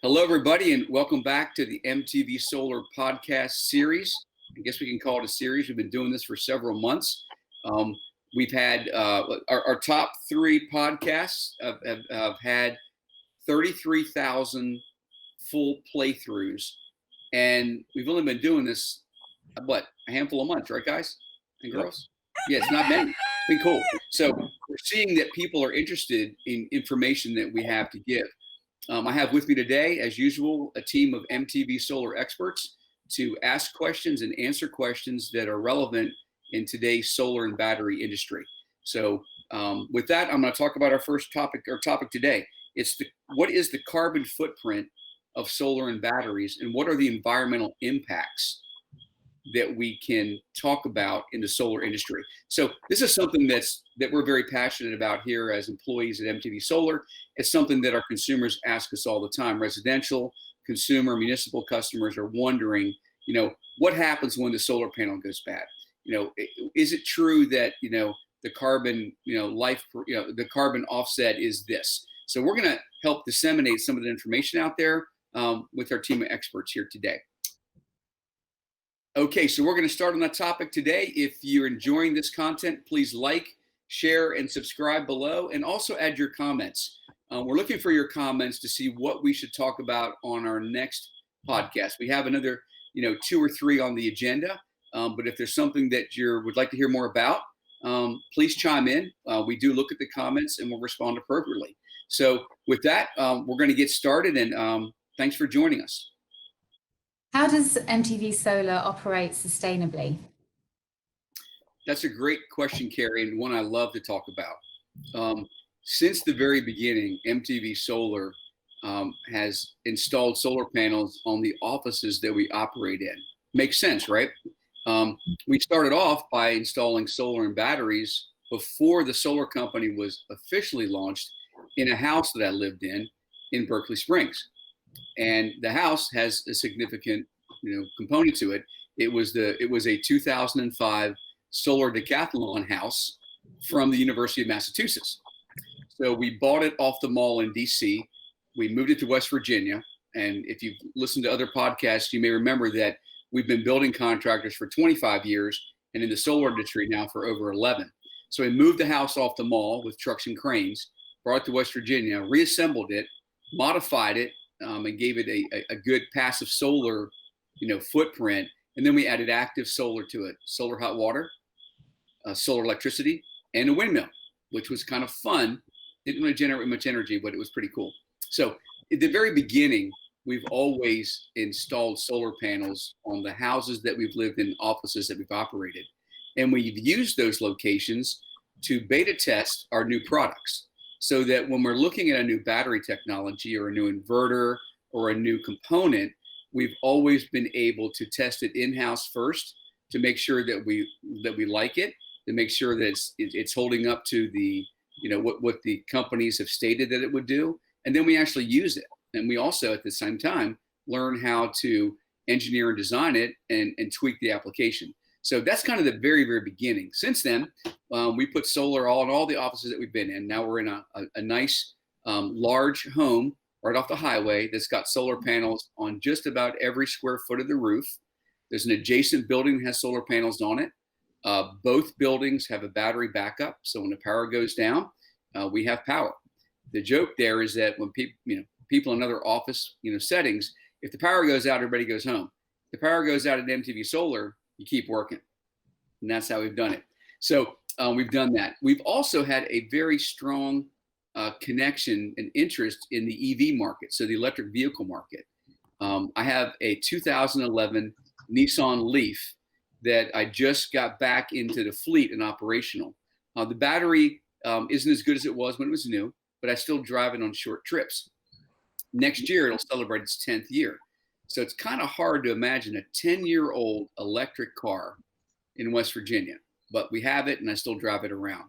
Hello, everybody, and welcome back to the MTV Solar podcast series. I guess we can call it a series. We've been doing this for several months. We've had our top three podcasts have had 33,000 full playthroughs, and we've only been doing this, a handful of months, right, guys and girls? Yeah, it's not many. It's been cool. So we're seeing that people are interested in information that we have to give. I have with me today, as usual, a team of MTV Solar experts to ask questions and answer questions that are relevant in today's solar and battery industry. So with that, I'm going to talk about our first topic today. It's what is the carbon footprint of solar and batteries, and what are the environmental impacts that we can talk about in the solar industry. So this is something that we're very passionate about here as employees at MTV Solar. It's something that our consumers ask us all the time. Residential, consumer, municipal customers are wondering, what happens when the solar panel goes bad? Is it true that, the carbon, the carbon offset is this? So we're going to help disseminate some of the information out there with our team of experts here today. Okay, so we're going to start on that topic today. If you're enjoying this content, please like, share, and subscribe below, and also add your comments. We're looking for your comments to see what we should talk about on our next podcast. We have another, 2 or 3 on the agenda, but if there's something that you would like to hear more about, please chime in. We do look at the comments and we'll respond appropriately. So with that, we're going to get started, and thanks for joining us. How does MTV Solar operate sustainably? That's a great question, Carrie, and one I love to talk about. Since the very beginning, MTV Solar has installed solar panels on the offices that we operate in. Makes sense, right? We started off by installing solar and batteries before the solar company was officially launched in a house that I lived in Berkeley Springs. And the house has a significant, component to it. It was a 2005 solar decathlon house from the University of Massachusetts. So we bought it off the mall in DC. We moved it to West Virginia. And if you've listened to other podcasts, you may remember that we've been building contractors for 25 years and in the solar industry now for over 11. So we moved the house off the mall with trucks and cranes, brought it to West Virginia, reassembled it, modified it, and gave it a good passive solar, footprint. And then we added active solar to it, solar hot water, solar electricity, and a windmill, which was kind of fun. Didn't really generate much energy, but it was pretty cool. So at the very beginning, we've always installed solar panels on the houses that we've lived in, offices that we've operated. And we've used those locations to beta test our new products, so that when we're looking at a new battery technology or a new inverter or a new component, we've always been able to test it in-house first to make sure that we like it, to make sure that it's holding up to the, what the companies have stated that it would do. And then we actually use it. And we also, at the same time, learn how to engineer and design it and tweak the application. So that's kind of the very, very beginning. Since then, we put solar in all the offices that we've been in. Now we're in a nice, large home right off the highway that's got solar panels on just about every square foot of the roof. There's an adjacent building that has solar panels on it. Both buildings have a battery backup, so when the power goes down, we have power. The joke there is that when people in other office, settings, if the power goes out, everybody goes home. If the power goes out at MTV Solar, you keep working. And that's how we've done it. So we've done that. We've also had a very strong connection and interest in the EV market, so the electric vehicle market. I have a 2011 Nissan Leaf that I just got back into the fleet and operational. The battery isn't as good as it was when it was new, but I still drive it on short trips. Next year, it'll celebrate its 10th year. So it's kind of hard to imagine a 10-year-old electric car in West Virginia, but we have it and I still drive it around.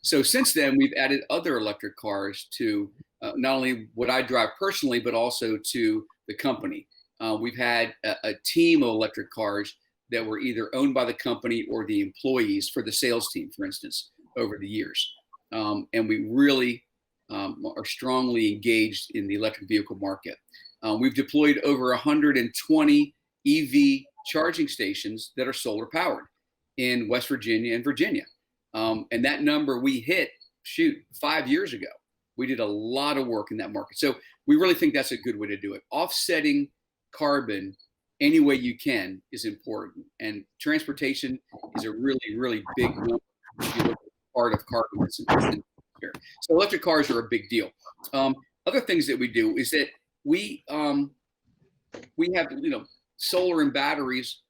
So since then, we've added other electric cars to not only what I drive personally, but also to the company. We've had a team of electric cars that were either owned by the company or the employees for the sales team, for instance, over the years. And we really are strongly engaged in the electric vehicle market. We've deployed over 120 EV charging stations that are solar powered in West Virginia and Virginia. And that number we hit, 5 years ago. We did a lot of work in that market. So we really think that's a good way to do it. Offsetting carbon any way you can is important. And transportation is a really, really big number if you look at part of carbon that's in here. So electric cars are a big deal. Other things that we do is that we have solar and batteries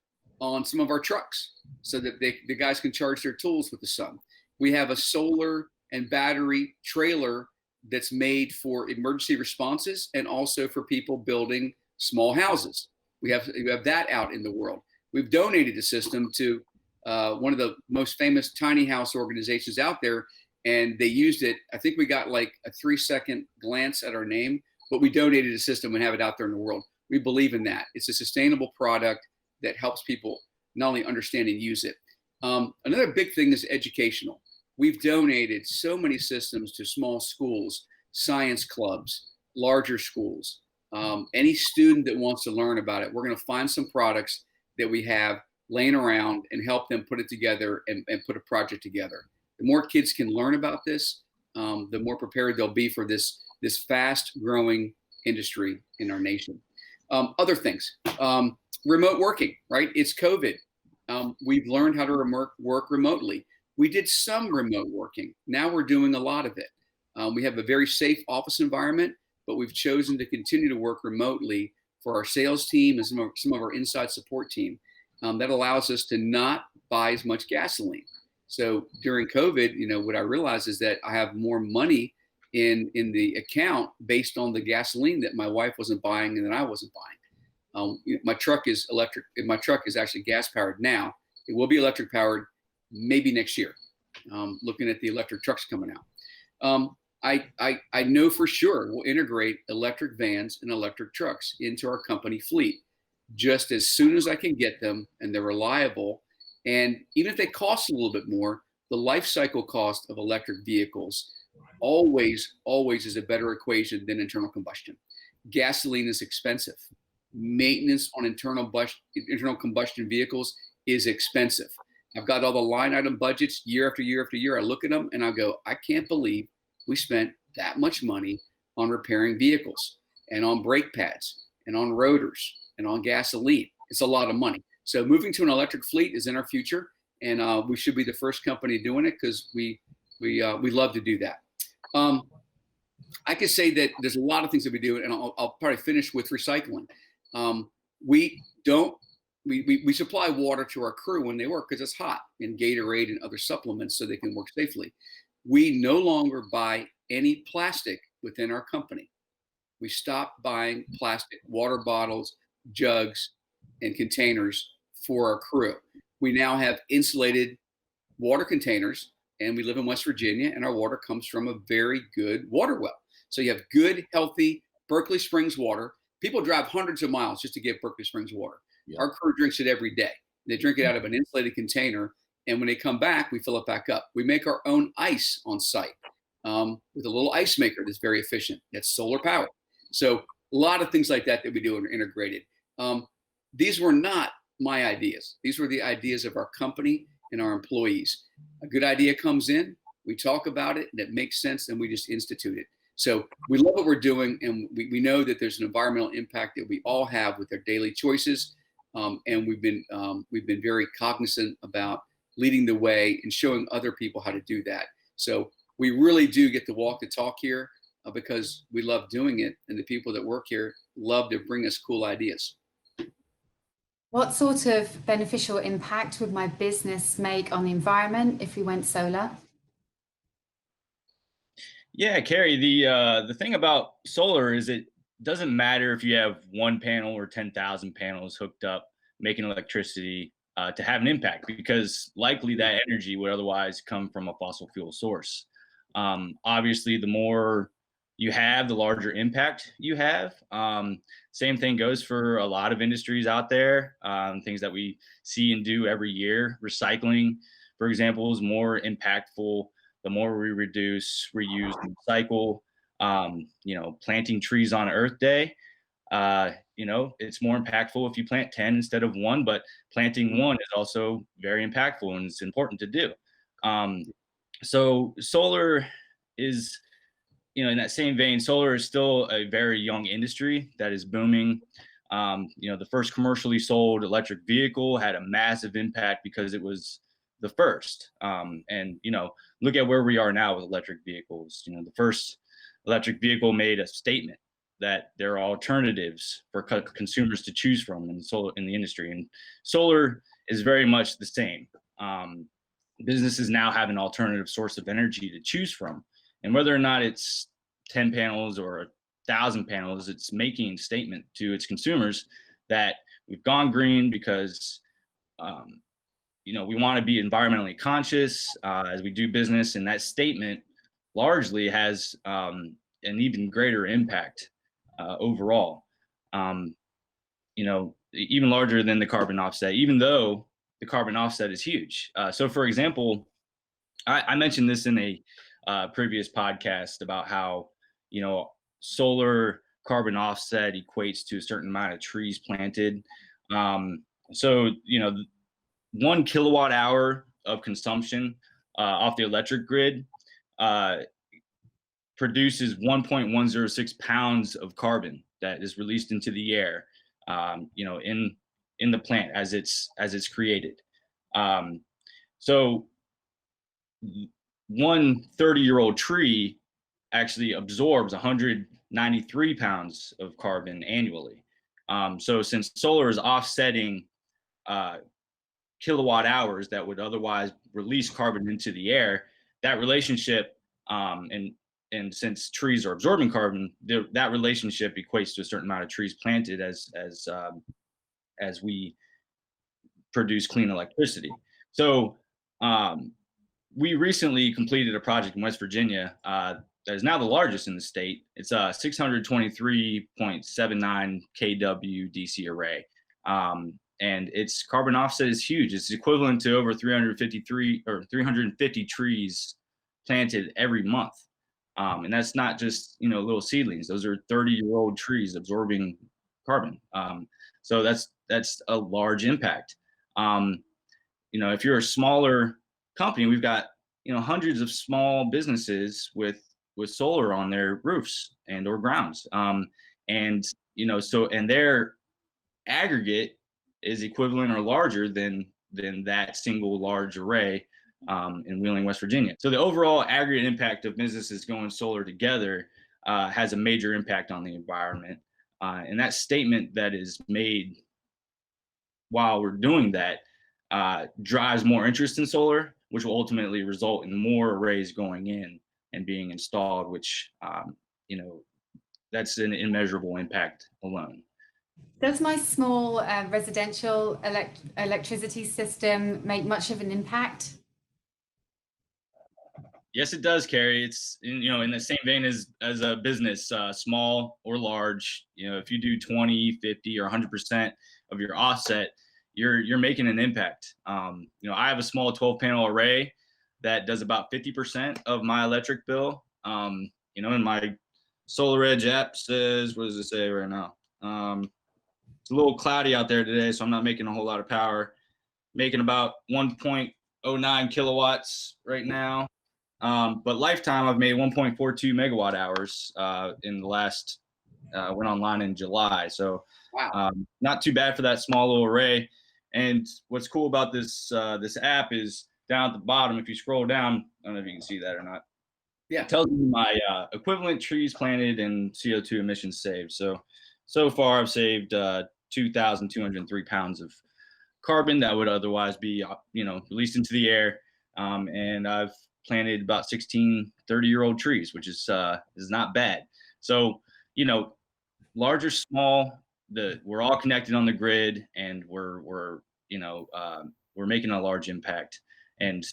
on some of our trucks so that the guys can charge their tools with the sun. We have a solar and battery trailer that's made for emergency responses and also for people building small houses. We have that out in the world. We've donated a system to one of the most famous tiny house organizations out there, and they used it. I think we got like a 3-second glance at our name, but we donated a system and have it out there in the world. We believe in that. It's a sustainable product that helps people not only understand and use it. Another big thing is educational. We've donated so many systems to small schools, science clubs, larger schools. Any student that wants to learn about it, we're going to find some products that we have laying around and help them put it together and put a project together. The more kids can learn about this, the more prepared they'll be for this fast growing industry in our nation. Other things, remote working, right? It's COVID. We've learned how to work remotely. We did some remote working. Now we're doing a lot of it. We have a very safe office environment, but we've chosen to continue to work remotely for our sales team and some of our inside support team. That allows us to not buy as much gasoline. So during COVID, what I realized is that I have more money in the account based on the gasoline that my wife wasn't buying and that I wasn't buying. My truck is electric. My truck is actually gas powered now. It will be electric powered maybe next year. Looking at the electric trucks coming out. I know for sure we'll integrate electric vans and electric trucks into our company fleet just as soon as I can get them and they're reliable. And even if they cost a little bit more, the life cycle cost of electric vehicles always is a better equation than internal combustion. Gasoline is expensive. Maintenance on internal combustion vehicles is expensive. I've got all the line item budgets year after year after year. I look at them and I go, I can't believe we spent that much money on repairing vehicles and on brake pads and on rotors and on gasoline. It's a lot of money. So moving to an electric fleet is in our future, and we should be the first company doing it because we love to do that. I could say that there's a lot of things that we do, and I'll probably finish with recycling. We supply water to our crew when they work because it's hot, and Gatorade and other supplements so they can work safely. We no longer buy any plastic within our company. We stopped buying plastic water bottles, jugs, and containers for our crew. We now have insulated water containers, and we live in West Virginia, and our water comes from a very good water well. So you have good, healthy Berkeley Springs water. People drive hundreds of miles just to get Berkeley Springs water. Yeah. Our crew drinks it every day. They drink it out of an insulated container, and when they come back, we fill it back up. We make our own ice on site with a little ice maker that's very efficient. That's solar powered. So a lot of things like that we do and are integrated. These were not my ideas. These were the ideas of our company and our employees. A good idea comes in, we talk about it, and it makes sense, and we just institute it. So we love what we're doing, and we know that there's an environmental impact that we all have with our daily choices, and we've been very cognizant about leading the way and showing other people how to do that. So we really do get to walk the talk here because we love doing it, and the people that work here love to bring us cool ideas. What sort of beneficial impact would my business make on the environment if we went solar? Yeah, Carrie, the thing about solar is it doesn't matter if you have one panel or 10,000 panels hooked up making electricity to have an impact, because likely that energy would otherwise come from a fossil fuel source. Obviously, the more you have, the larger impact you have. Same thing goes for a lot of industries out there, things that we see and do every year. Recycling, for example, is more impactful the more we reduce, reuse, and recycle. Planting trees on Earth Day, it's more impactful if you plant 10 instead of one, but planting one is also very impactful and it's important to do. So solar is, in that same vein, solar is still a very young industry that is booming. The first commercially sold electric vehicle had a massive impact because it was the first. Look at where we are now with electric vehicles. The first electric vehicle made a statement that there are alternatives for consumers to choose from in the industry, and solar is very much the same. Businesses now have an alternative source of energy to choose from, and whether or not it's 10 panels or 1,000 panels, it's making a statement to its consumers that we've gone green because we want to be environmentally conscious as we do business, and that statement largely has an even greater impact overall. Even larger than the carbon offset, even though the carbon offset is huge. So, for example, I mentioned this in a previous podcast about how solar carbon offset equates to a certain amount of trees planted. So 1 kilowatt hour of consumption off the electric grid produces 1.106 pounds of carbon that is released into the air, in the plant as it's created. So one 30-year-old tree actually absorbs 193 pounds of carbon annually. So since solar is offsetting kilowatt hours that would otherwise release carbon into the air, that relationship, and since trees are absorbing carbon, that relationship equates to a certain amount of trees planted as we produce clean electricity. So we recently completed a project in West Virginia that is now the largest in the state. It's a 623.79 kW DC array. And its carbon offset is huge. It's equivalent to over 350 trees planted every month. And that's not just, little seedlings. Those are 30-year-old trees absorbing carbon. So that's a large impact. If you're a smaller company, we've got, hundreds of small businesses with solar on their roofs and or grounds. And their aggregate is equivalent or larger than that single large array in Wheeling, West Virginia. So the overall aggregate impact of businesses going solar together has a major impact on the environment. And that statement that is made while we're doing that drives more interest in solar, which will ultimately result in more arrays going in and being installed, which, that's an immeasurable impact alone. Does my small residential electricity system make much of an impact? Yes, it does, Carrie. It's in the same vein as a business, small or large. If you do 20, 50, or 100% of your offset, you're making an impact. I have a small 12-panel array that does about 50% of my electric bill. And my SolarEdge app says, what does it say right now? It's a little cloudy out there today, so I'm not making a whole lot of power. Making about 1.09 kilowatts right now. But lifetime, I've made 1.42 megawatt hours in the last, went online in July. So wow. Not too bad for that small little array. And what's cool about this app is down at the bottom, if you scroll down, I don't know if you can see that or not. Yeah. It tells me my equivalent trees planted and CO2 emissions saved. So far, I've saved 2,203 pounds of carbon that would otherwise be, released into the air. And I've planted about 16 30-year-old trees, which is not bad. So, large or small, we're all connected on the grid, and we're making a large impact. And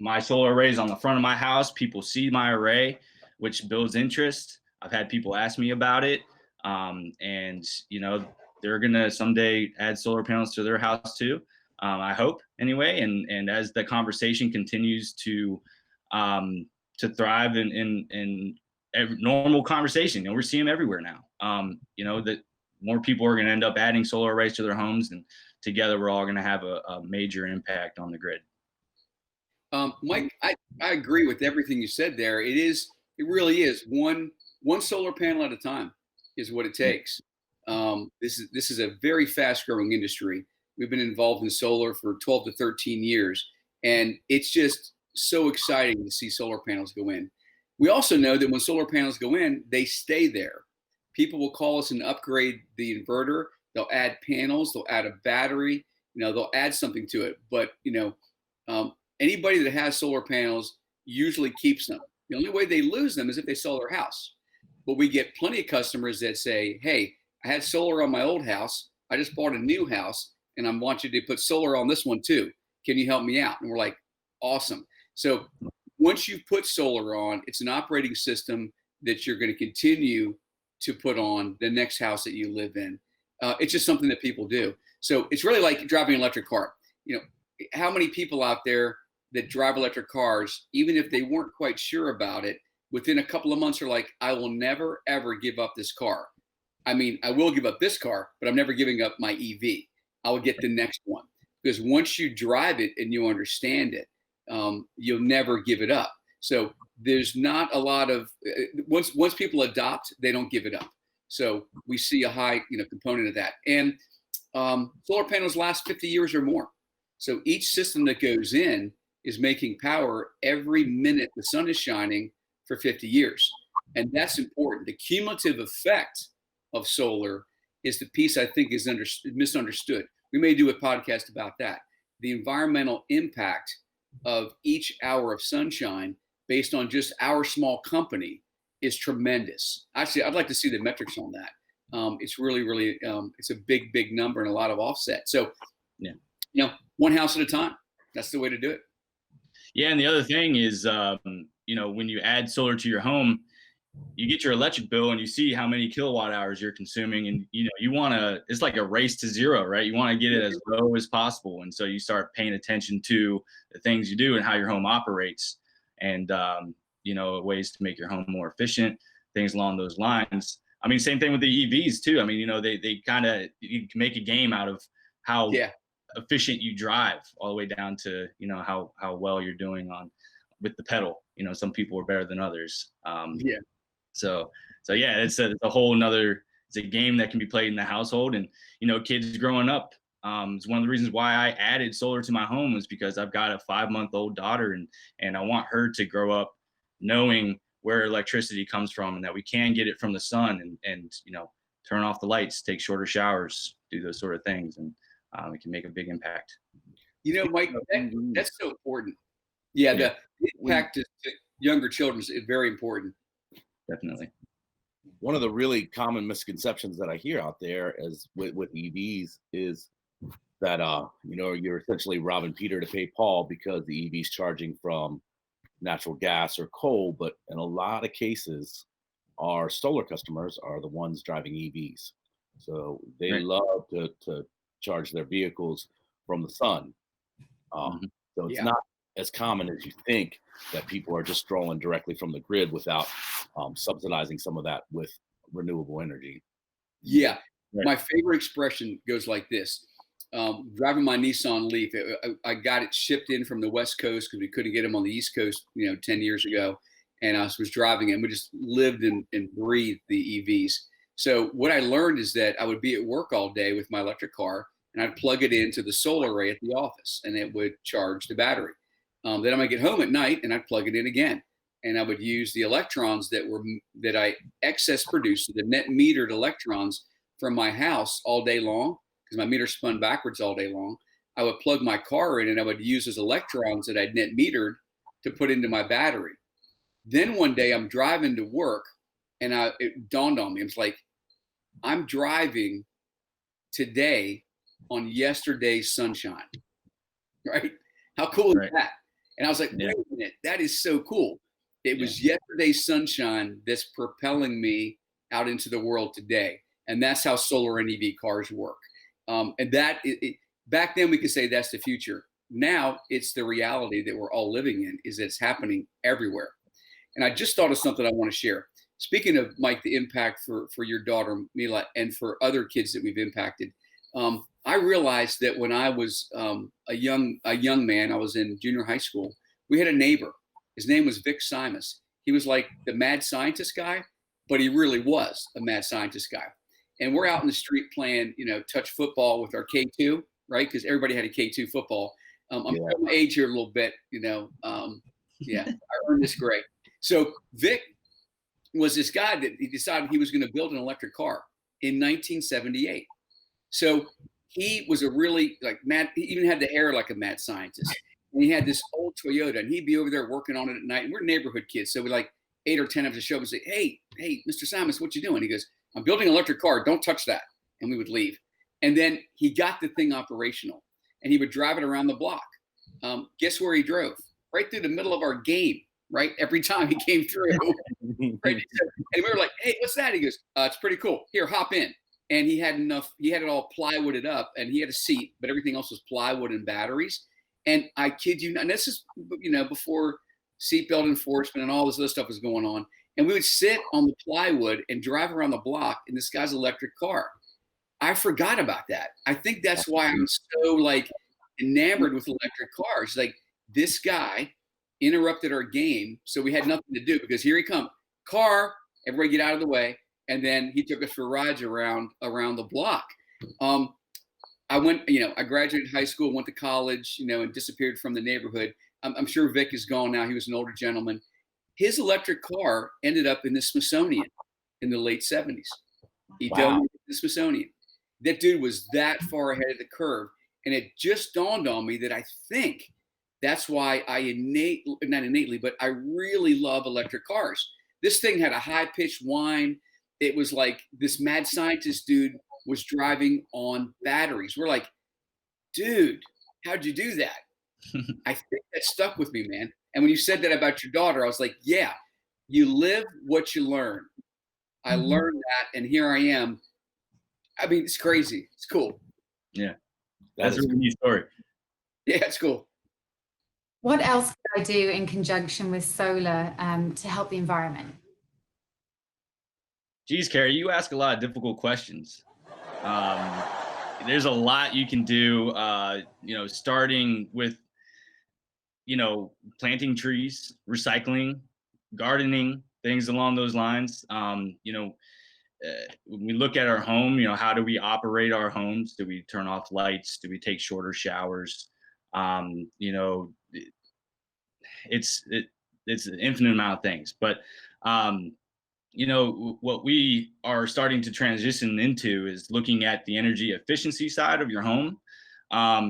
my solar array is on the front of my house. People see my array, which builds interest. I've had people ask me about it, and they're gonna someday add solar panels to their house too. I hope anyway. And as the conversation continues to thrive in normal conversation, we're seeing them everywhere now. That more people are going to end up adding solar arrays to their homes, and together we're all going to have a major impact on the grid. Mike, I agree with everything you said there. It really is one solar panel at a time is what it takes. This is a very fast growing industry. We've been involved in solar for 12 to 13 years, and it's just so exciting to see solar panels go in. We also know that when solar panels go in, they stay there. People will call us and upgrade the inverter. They'll add panels, they'll add a battery, they'll add something to it. But, anybody that has solar panels usually keeps them. The only way they lose them is if they sell their house. But we get plenty of customers that say, hey, I had solar on my old house. I just bought a new house and I want you to put solar on this one too. Can you help me out? And we're like, awesome. So once you put solar on, it's an operating system that you're going to continue to put on the next house that you live in. It's just something that people do. So it's really like driving an electric car. How many people out there that drive electric cars, even if they weren't quite sure about it, within a couple of months are like, I will never, ever give up this car. I mean, I will give up this car, but I'm never giving up my EV. I will get the next one. Because once you drive it and you understand it, you'll never give it up. So there's not a lot of, once people adopt, they don't give it up. So we see a high component of that. And solar panels last 50 years or more. So each system that goes in is making power every minute the sun is shining for 50 years. And that's important. The cumulative effect of solar is the piece I think is misunderstood. We may do a podcast about that. The environmental impact of each hour of sunshine based on just our small company is tremendous. Actually, I'd like to see the metrics on that. It's really, really, it's a big, big number and a lot of offset. So, one house at a time. That's the way to do it. Yeah, and the other thing is, when you add solar to your home, you get your electric bill and you see how many kilowatt hours you're consuming, and you want to. It's like a race to zero, right? You want to get it as low as possible, and so you start paying attention to the things you do and how your home operates, and ways to make your home more efficient, things along those lines. I mean, same thing with the EVs too. I mean, they kind of, you can make a game out of how efficient you drive, all the way down to how well you're doing with the pedal. Some people are better than others. So yeah, it's a whole nother. It's a game that can be played in the household, and kids growing up. It's one of the reasons why I added solar to my home, was because I've got a 5-month-old daughter, and I want her to grow up knowing where electricity comes from, and that we can get it from the sun, and turn off the lights, take shorter showers, do those sort of things, and it can make a big impact. Mike, that's so important. Yeah, the impact to younger children is very important. Definitely. One of the really common misconceptions that I hear out there is with EVs is that you're essentially robbing Peter to pay Paul, because the EV's charging from natural gas or coal. But in a lot of cases, our solar customers are the ones driving EVs. So they love to charge their vehicles from the sun. So it's not as common as you think that people are just drawing directly from the grid without subsidizing some of that with renewable energy. Yeah. Right. My favorite expression goes like this. Driving my Nissan Leaf, I got it shipped in from the West Coast because we couldn't get them on the East Coast, 10 years ago. And I was driving it, and we just lived and breathed the EVs. So what I learned is that I would be at work all day with my electric car, and I'd plug it into the solar array at the office, and it would charge the battery. Then I might get home at night, and I'd plug it in again, and I would use the electrons that I excess produced, the net metered electrons from my house all day long, because my meter spun backwards all day long. I would plug my car in, and I would use those electrons that I'd net metered to put into my battery. Then one day I'm driving to work, and it dawned on me. It's like, I'm driving today on yesterday's sunshine, right? How cool is that? And I was like, wait a minute, that is so cool. It was yesterday's sunshine that's propelling me out into the world today. And that's how solar and EV cars work. And back then we could say that's the future. Now it's the reality that we're all living in, is that it's happening everywhere. And I just thought of something I want to share. Speaking of, Mike, the impact for your daughter, Mila, and for other kids that we've impacted, I realized that when I was a young man, I was in junior high school, we had a neighbor. His name was Vic Simus. He was like the mad scientist guy, but he really was a mad scientist guy. And we're out in the street playing, touch football with our K2, right? Because everybody had a K2 football. I'm showing my age here a little bit, yeah, I earned this gray. So Vic was this guy that he decided he was going to build an electric car in 1978. So he was a really mad, he even had the hair like a mad scientist. And he had this old Toyota, and he'd be over there working on it at night. And we're neighborhood kids. So we 8 or 10 of us show up and say, hey, Mr. Simus, what you doing? He goes, I'm building an electric car. Don't touch that. And we would leave. And then he got the thing operational, and he would drive it around the block. Guess where he drove? Right through the middle of our game, right? Every time he came through. Right? And we were like, hey, what's that? He goes, it's pretty cool. Here, hop in. And he had it all plywooded up, and he had a seat, but everything else was plywood and batteries. And I kid you not, and this is, before seatbelt enforcement and all this other stuff was going on. And we would sit on the plywood and drive around the block in this guy's electric car. I forgot about that. I think that's why I'm so enamored with electric cars. This guy interrupted our game, so we had nothing to do, because here he comes. Car, everybody get out of the way. And then he took us for rides around the block. I went, I graduated high school, went to college, and disappeared from the neighborhood. I'm sure Vic is gone now. He was an older gentleman. His electric car ended up in the Smithsonian in the late 70s. He donated to the Smithsonian. That dude was that far ahead of the curve. And it just dawned on me that I think that's why I not innately, but I really love electric cars. This thing had a high-pitched whine. It was like this mad scientist dude was driving on batteries. We're like, dude, how'd you do that? I think that stuck with me, man. And when you said that about your daughter, I was like, yeah, you live what you learn. I learned that, and here I am. I mean, it's crazy. It's cool. Yeah. That's a really neat story. Yeah, it's cool. What else could I do in conjunction with solar to help the environment? Geez, Carrie, you ask a lot of difficult questions. There's a lot you can do, starting with, planting trees, recycling, gardening, things along those lines. When we look at our home, how do we operate our homes? Do we turn off lights? Do we take shorter showers? It's an infinite amount of things, but what we are starting to transition into is looking at the energy efficiency side of your home.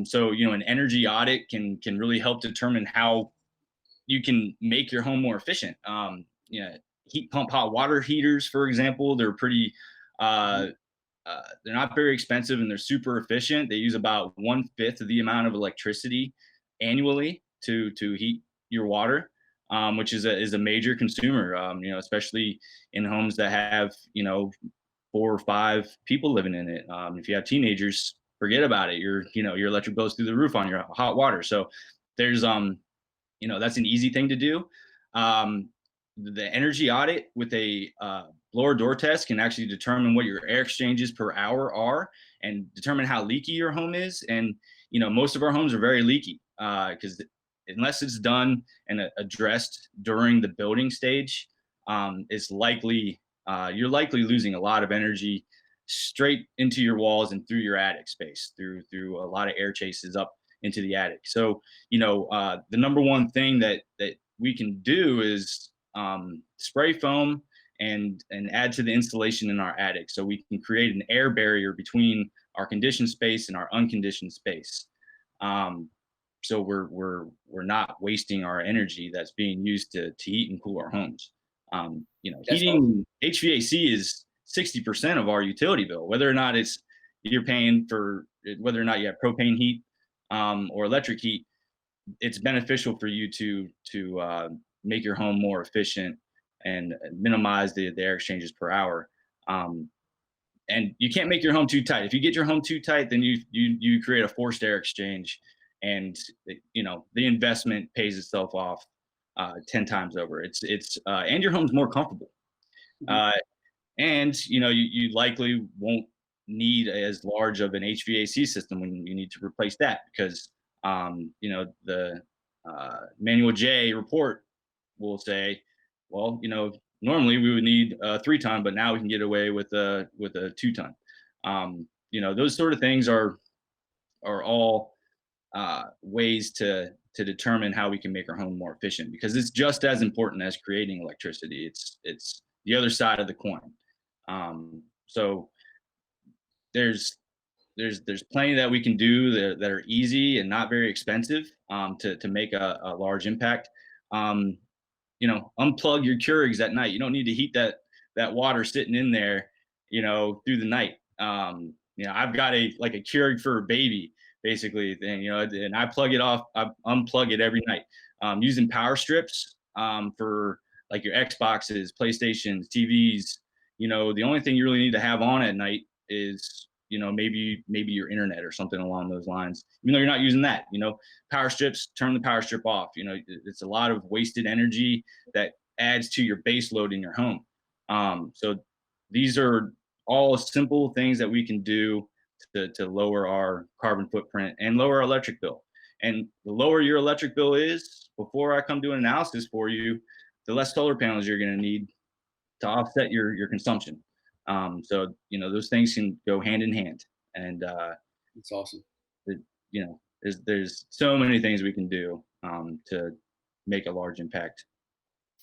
So an energy audit can really help determine how you can make your home more efficient. Heat pump hot water heaters, for example, they're pretty, they're not very expensive, and they're super efficient. They use about 1/5 of the amount of electricity annually to heat your water. Which is a major consumer, especially in homes that have, 4 or 5 people living in it. If you have teenagers, forget about it. Your electric goes through the roof on your hot water. So there's, that's an easy thing to do. The energy audit with a blower door test can actually determine what your air exchanges per hour are, and determine how leaky your home is. And, most of our homes are very leaky because unless it's done and addressed during the building stage, it's likely you're likely losing a lot of energy straight into your walls and through your attic space, through a lot of air chases up into the attic. So the number one thing that we can do is spray foam and add to the insulation in our attic, so we can create an air barrier between our conditioned space and our unconditioned space. So we're not wasting our energy that's being used to heat and cool our homes. Heating, HVAC is 60% of our utility bill, whether or not you're paying for, whether or not you have propane heat or electric heat. It's beneficial for you to make your home more efficient and minimize the air exchanges per hour. and you can't make your home too tight. If you get your home too tight, then you create a forced air exchange, and the investment pays itself off 10 times over. It's and your home's more comfortable. And you likely won't need as large of an HVAC system when you need to replace that, because the Manual J report will say, well, normally we would need a 3-ton, but now we can get away with a 2-ton. Those sort of things are all ways to determine how we can make our home more efficient, because it's just as important as creating electricity. It's the other side of the coin. So there's plenty that we can do that are easy and not very expensive to make a large impact. Unplug your Keurigs at night. You don't need to heat that water sitting in there, through the night. I've got a Keurig for a baby, basically, and I plug it off. I unplug it every night. Using power strips for like your Xboxes, PlayStations, TVs. The only thing you really need to have on at night is maybe your internet or something along those lines. Even though you're not using that, power strips, turn the power strip off. It's a lot of wasted energy that adds to your base load in your home. So these are all simple things that we can do to lower our carbon footprint and lower our electric bill. And the lower your electric bill is, before I come do an analysis for you, the less solar panels you're going to need to offset your consumption. So those things can go hand in hand, and it's awesome. There's so many things we can do to make a large impact.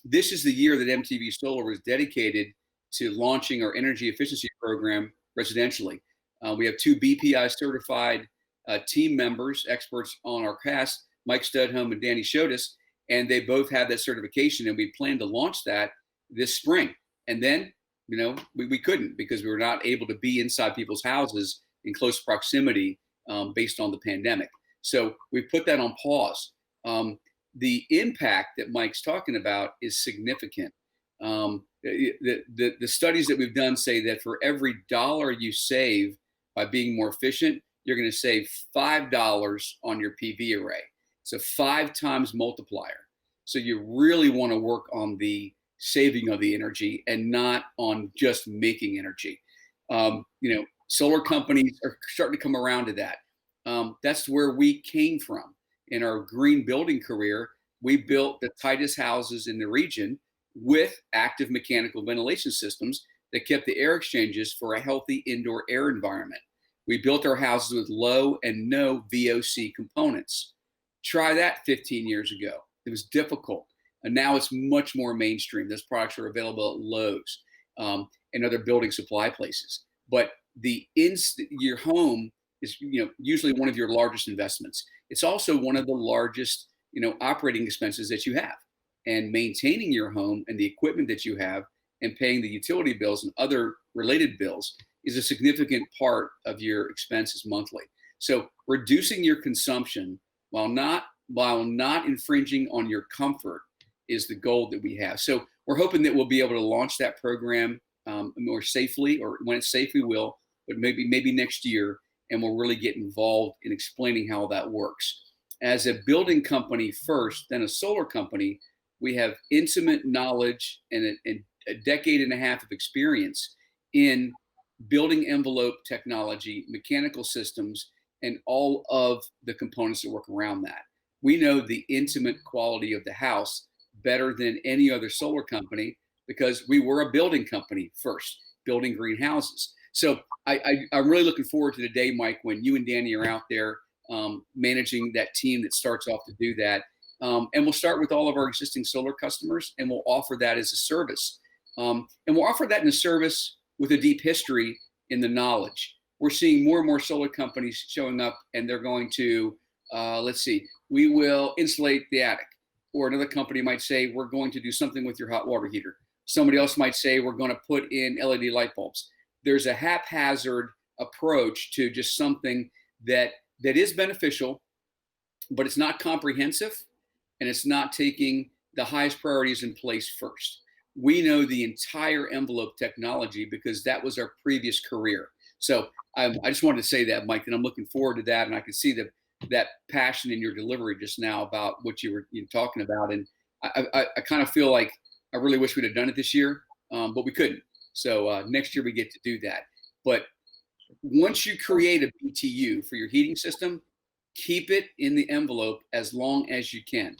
This is the year that MTV Solar was dedicated to launching our energy efficiency program residentially. We have 2 BPI certified team members, experts on our cast, Mike Studholme and Danny Shodas, and they both have that certification, and we plan to launch that this spring. And then, we couldn't, because we were not able to be inside people's houses in close proximity based on the pandemic. So we put that on pause. The impact that Mike's talking about is significant. The studies that we've done say that for every dollar you save by being more efficient, you're going to save $5 on your PV array. It's a 5 times multiplier. So you really want to work on the saving of the energy and not on just making energy. Solar companies are starting to come around to that. That's where we came from. In our green building career, we built the tightest houses in the region with active mechanical ventilation systems that kept the air exchanges for a healthy indoor air environment. We built our houses with low and no VOC components. Try that 15 years ago. It was difficult. And now it's much more mainstream. Those products are available at Lowe's and other building supply places. But your home is usually one of your largest investments. It's also one of the largest operating expenses that you have. And maintaining your home and the equipment that you have and paying the utility bills and other related bills is a significant part of your expenses monthly. So reducing your consumption while not infringing on your comfort is the goal that we have. So we're hoping that we'll be able to launch that program more safely, or when it's safe we will, but maybe next year, and we'll really get involved in explaining how that works. As a building company first, then a solar company, we have intimate knowledge and a decade and a half of experience in building envelope technology, mechanical systems, and all of the components that work around that. We know the intimate quality of the house better than any other solar company, because we were a building company first, building greenhouses. So I'm really looking forward to the day, Mike, when you and Danny are out there managing that team that starts off to do that. And we'll start with all of our existing solar customers, and we'll offer that as a service. And we'll offer that in a service with a deep history in the knowledge. We're seeing more and more solar companies showing up, and they're going to, we will insulate the attic. Or another company might say, we're going to do something with your hot water heater. Somebody else might say, we're going to put in LED light bulbs. There's a haphazard approach to just something that is beneficial, but it's not comprehensive, and it's not taking the highest priorities in place first. we know the entire envelope technology because that was our previous career. So I just wanted to say that, Mike, and I'm looking forward to that. And I can see that passion in your delivery just now about what you were talking about. And I kind of feel like I really wish we'd have done it this year, but we couldn't. So next year we get to do that. But once you create a BTU for your heating system, keep it in the envelope as long as you can.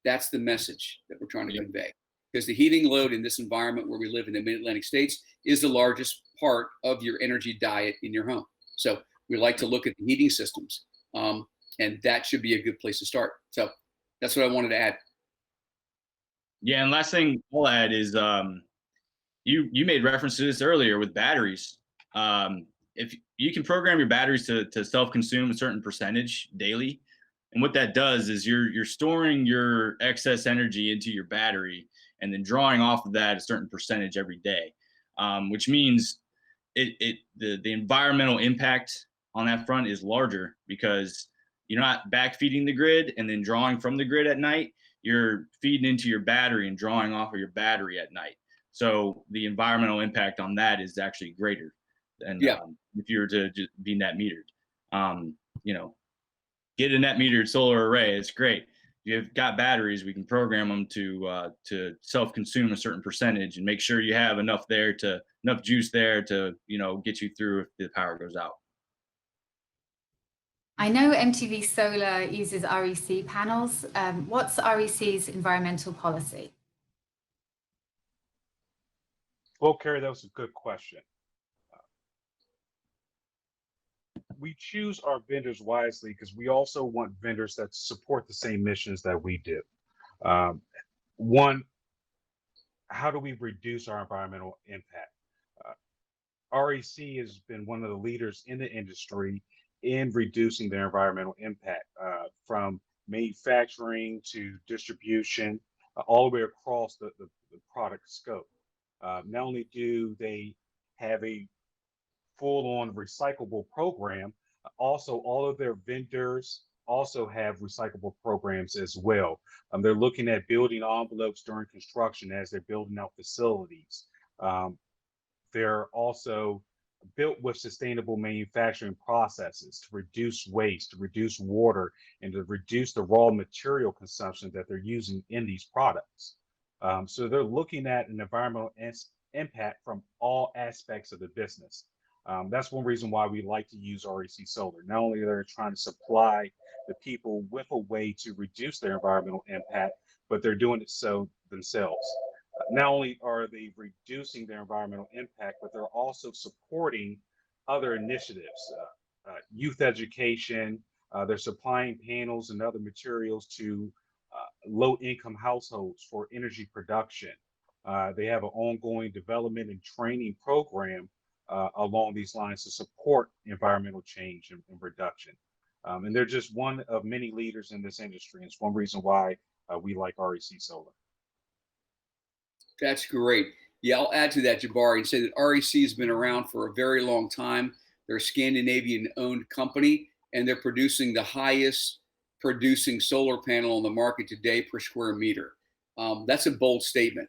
That's the message that we're trying to convey. Because the heating load in this environment where we live in the Mid-Atlantic states is the largest part of your energy diet in your home. So we like to look at the heating systems, and that should be a good place to start. So that's what I wanted to add. Yeah, and last thing I'll add is you made reference to this earlier with batteries. If you can program your batteries to self-consume a certain percentage daily, and what that does is you're storing your excess energy into your battery and then drawing off of that a certain percentage every day, which means the environmental impact on that front is larger because you're not backfeeding the grid and then drawing from the grid at night. You're feeding into your battery and drawing off of your battery at night. So the environmental impact on that is actually greater than if you were to just be net metered. Get a net metered solar array. It's great. If you've got batteries, we can program them to self-consume a certain percentage and make sure you have enough juice there to get you through if the power goes out. I know MTV Solar uses REC panels. What's REC's environmental policy? Well, Carrie, that was a good question. We choose our vendors wisely because we also want vendors that support the same missions that we do. One, how do we reduce our environmental impact? REC has been one of the leaders in the industry in reducing their environmental impact, from manufacturing to distribution, all the way across the product scope. Not only do they have a full-on recyclable program, also all of their vendors also have recyclable programs as well. They're looking at building envelopes during construction as they're building out facilities. They're also built with sustainable manufacturing processes to reduce waste, to reduce water, and to reduce the raw material consumption that they're using in these products. So they're looking at an environmental impact from all aspects of the business. That's one reason why we like to use REC Solar. Not only are they trying to supply the people with a way to reduce their environmental impact, but they're doing it so themselves. Not only are they reducing their environmental impact, but they're also supporting other initiatives, youth education. They're supplying panels and other materials to low-income households for energy production. They have an ongoing development and training program along these lines to support environmental change and reduction. And they're just one of many leaders in this industry. It's one reason why we like REC Solar. That's great. Yeah, I'll add to that, Jabari, and say that REC has been around for a very long time. They're a Scandinavian-owned company, and they're producing the highest producing solar panel on the market today per square meter. That's a bold statement.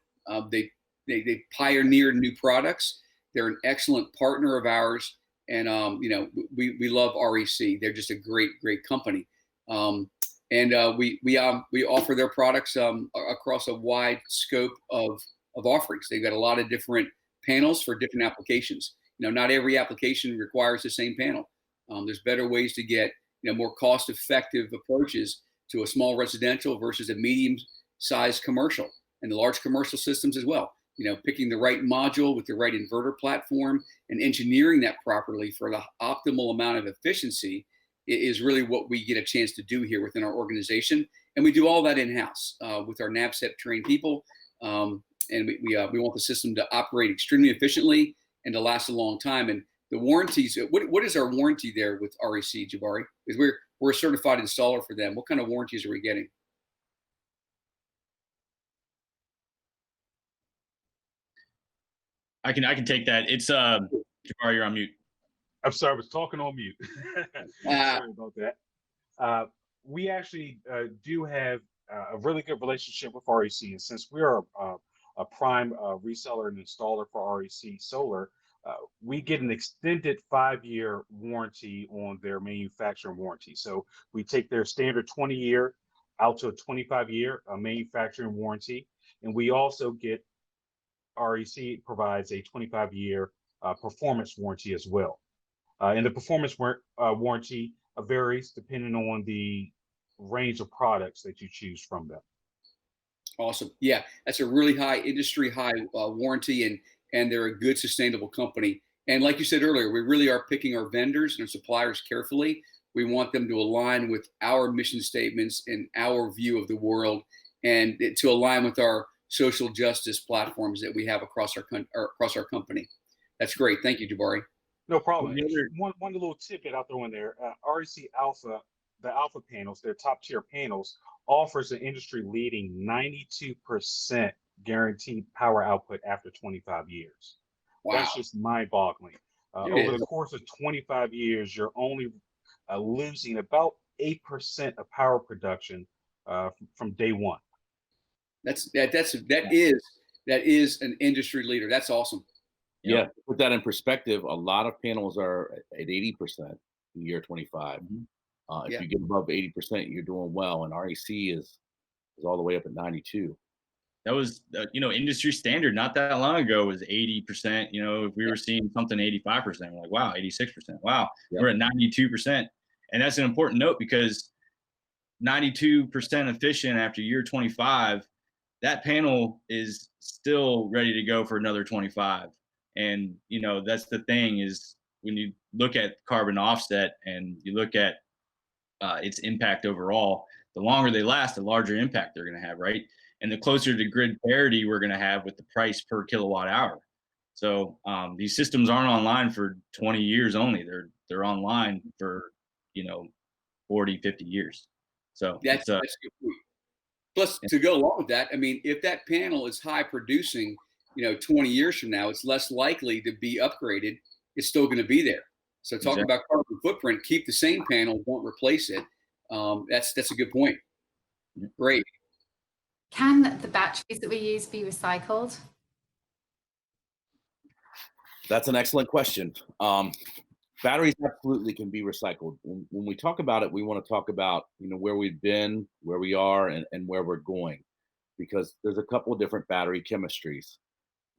They pioneered new products. They're an excellent partner of ours, and we love REC. They're just a great company, and we offer their products across a wide scope of offerings. They've got a lot of different panels for different applications. Not every application requires the same panel. There's better ways to get more cost-effective approaches to a small residential versus a medium-sized commercial, and the large commercial systems as well. Picking the right module with the right inverter platform and engineering that properly for the optimal amount of efficiency is really what we get a chance to do here within our organization. And we do all that in-house with our NABCEP trained people. And we want the system to operate extremely efficiently and to last a long time. And the warranties, what is our warranty there with REC, Jabari? Because we're a certified installer for them. What kind of warranties are we getting? I can take that. It's Jabari, you're on mute. I'm sorry, I was talking on mute. Sorry about that. We actually do have a really good relationship with REC, and since we are a a prime reseller and installer for REC Solar, we get an extended 5-year warranty on their manufacturing warranty. So we take their standard 20-year out to a 25-year manufacturing warranty. And we also get, REC provides a 25-year performance warranty as well. And the performance warranty varies depending on the range of products that you choose from them. Awesome. Yeah, that's a really high industry high warranty, and they're a good sustainable company. And like you said earlier, we really are picking our vendors and our suppliers carefully. We want them to align with our mission statements and our view of the world, and to align with our social justice platforms that we have across our company. That's great. Thank you, Jabari. No problem. One little tidbit I'll throw in there. REC Alpha, the Alpha panels, their top tier panels, offers an industry leading 92% guaranteed power output after 25 years. Wow. That's just mind boggling. Over the course of 25 years, you're only losing about 8% of power production from day one. That is an industry leader. That's awesome. Yeah, to put that in perspective, a lot of panels are at 80% in year 25. If you get above 80%, you're doing well, and REC is all the way up at 92. That was industry standard not that long ago was 80%. If we were seeing something 85%, we're like, wow, 86%. Wow, we're at 92%. And that's an important note because 92% efficient after year 25, that panel is still ready to go for another 25. And, that's the thing is when you look at carbon offset and you look at its impact overall, the longer they last, the larger impact they're going to have, right? And the closer to grid parity we're going to have with the price per kilowatt hour. So these systems aren't online for 20 years only. They're online for 40, 50 years. So that's a good point. Plus, to go along with that, I mean, if that panel is high producing, 20 years from now, it's less likely to be upgraded. It's still going to be there. So talking about carbon footprint, keep the same panel, don't replace it. That's a good point. Great. Can the batteries that we use be recycled? That's an excellent question. Batteries absolutely can be recycled. When we talk about it, we want to talk about where we've been, where we are, and where we're going, because there's a couple of different battery chemistries.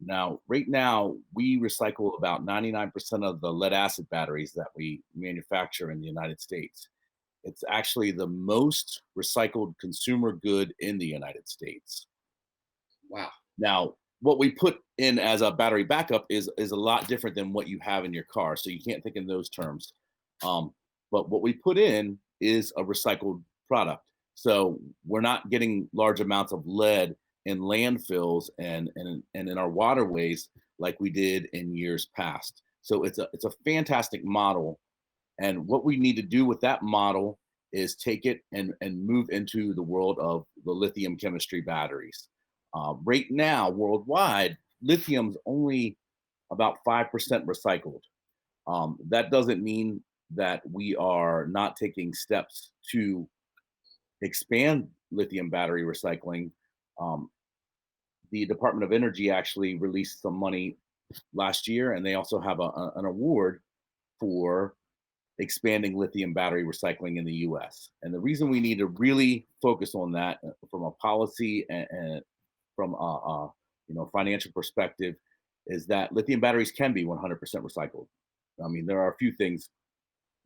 Now, right now, we recycle about 99% of the lead acid batteries that we manufacture in the United States. It's actually the most recycled consumer good in the United States. Wow. Now, what we put in as a battery backup is a lot different than what you have in your car. So you can't think in those terms. But what we put in is a recycled product. So we're not getting large amounts of lead in landfills and in our waterways like we did in years past. So it's a fantastic model. And what we need to do with that model is take it and move into the world of the lithium chemistry batteries. Right now, worldwide, lithium's only about 5% recycled. That doesn't mean that we are not taking steps to expand lithium battery recycling. The Department of Energy actually released some money last year, and they also have an award for expanding lithium battery recycling in the US. And the reason we need to really focus on that from a policy and from a financial perspective is that lithium batteries can be 100% recycled. I mean, there are a few things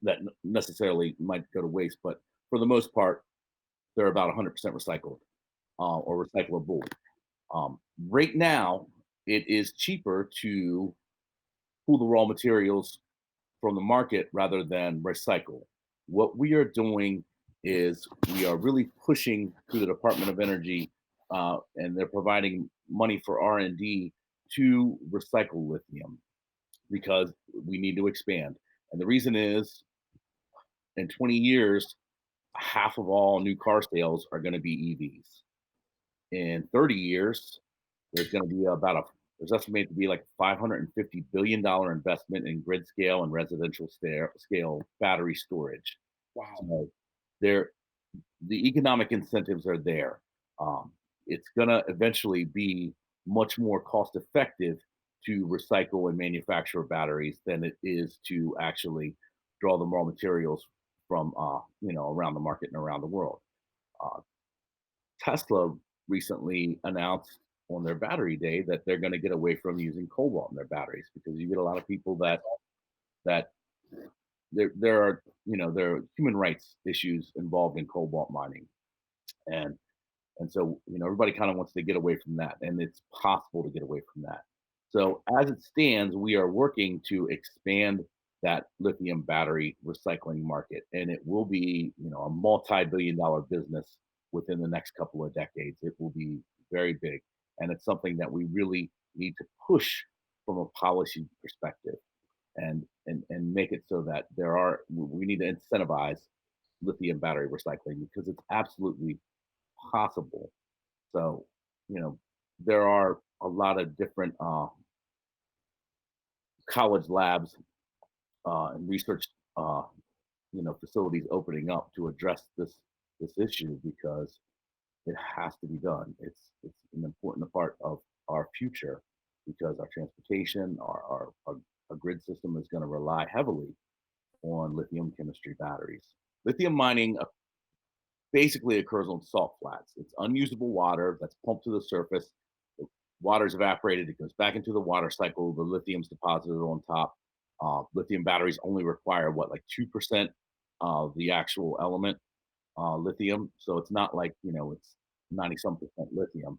that necessarily might go to waste, but for the most part, they're about 100% recycled or recyclable. Right now, it is cheaper to pull the raw materials from the market rather than recycle. What we are doing is we are really pushing through the Department of Energy, and they're providing money for R&D to recycle lithium because we need to expand. And the reason is, in 20 years, half of all new car sales are going to be EVs. In 30 years, there's going to be there's estimated to be like $550 billion investment in grid scale and residential scale battery storage. Wow. So the economic incentives are there. It's going to eventually be much more cost effective to recycle and manufacture batteries than it is to actually draw the raw materials from around the market and around the world. Uh, Tesla recently announced on their battery day that they're going to get away from using cobalt in their batteries, because you get a lot of people that there are there are human rights issues involved in cobalt mining, and so everybody kind of wants to get away from that, and it's possible to get away from that. So as it stands, we are working to expand that lithium battery recycling market, and it will be a multi-billion-dollar business within the next couple of decades. It will be very big, and it's something that we really need to push from a policy perspective, and make it so that we need to incentivize lithium battery recycling, because it's absolutely possible. So, there are a lot of different college labs and research, facilities opening up to address this issue, because it has to be done. It's an important part of our future, because our transportation, our grid system is going to rely heavily on lithium chemistry batteries. Lithium mining basically occurs on salt flats. It's unusable water that's pumped to the surface. The water's evaporated. It goes back into the water cycle. The lithium's deposited on top. Lithium batteries only require like 2% of the actual element, lithium. So it's not like it's 90-some% lithium.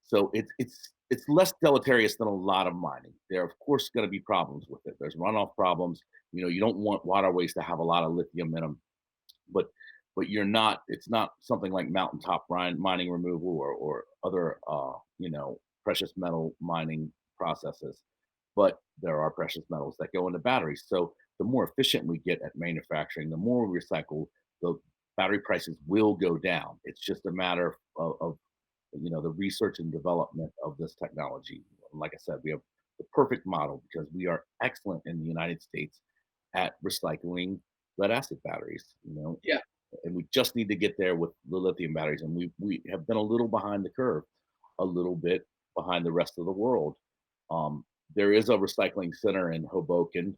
So it's less deleterious than a lot of mining. There are, of course, going to be problems with it. There's runoff problems. You don't want waterways to have a lot of lithium in them, but it's not something like mountaintop mining removal or other precious metal mining processes. But there are precious metals that go into batteries. So the more efficient we get at manufacturing, the more we recycle, the battery prices will go down. It's just a matter of the research and development of this technology. Like I said, we have the perfect model, because we are excellent in the United States at recycling lead acid batteries. Yeah. And we just need to get there with the lithium batteries, and we have been a little behind the curve, a little bit behind the rest of the world. There is a recycling center in Hoboken,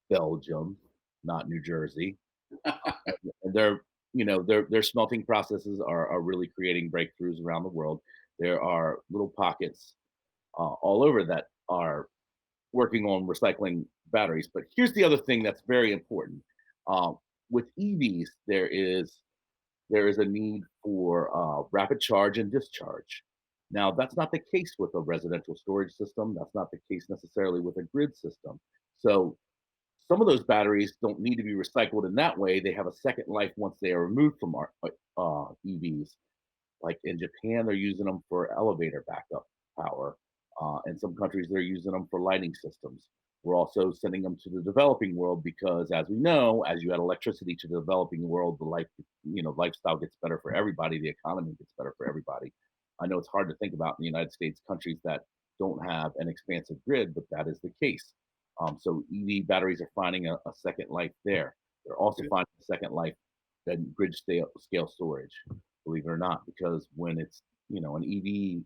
Belgium, not New Jersey, and their smelting processes are really creating breakthroughs around the world. There are little pockets all over that are working on recycling batteries. But here's the other thing that's very important. With EVs, there is a need for rapid charge and discharge. Now, that's not the case with a residential storage system. That's not the case necessarily with a grid system. So some of those batteries don't need to be recycled in that way. They have a second life once they are removed from our EVs. Like in Japan, they're using them for elevator backup power. In some countries, they're using them for lighting systems. We're also sending them to the developing world, because, as we know, as you add electricity to the developing world, the lifestyle gets better for everybody. The economy gets better for everybody. I know it's hard to think about in the United States, countries that don't have an expansive grid, but that is the case. So EV batteries are finding a second life there. They're also finding a second life in grid scale storage, believe it or not, because when it's an EV,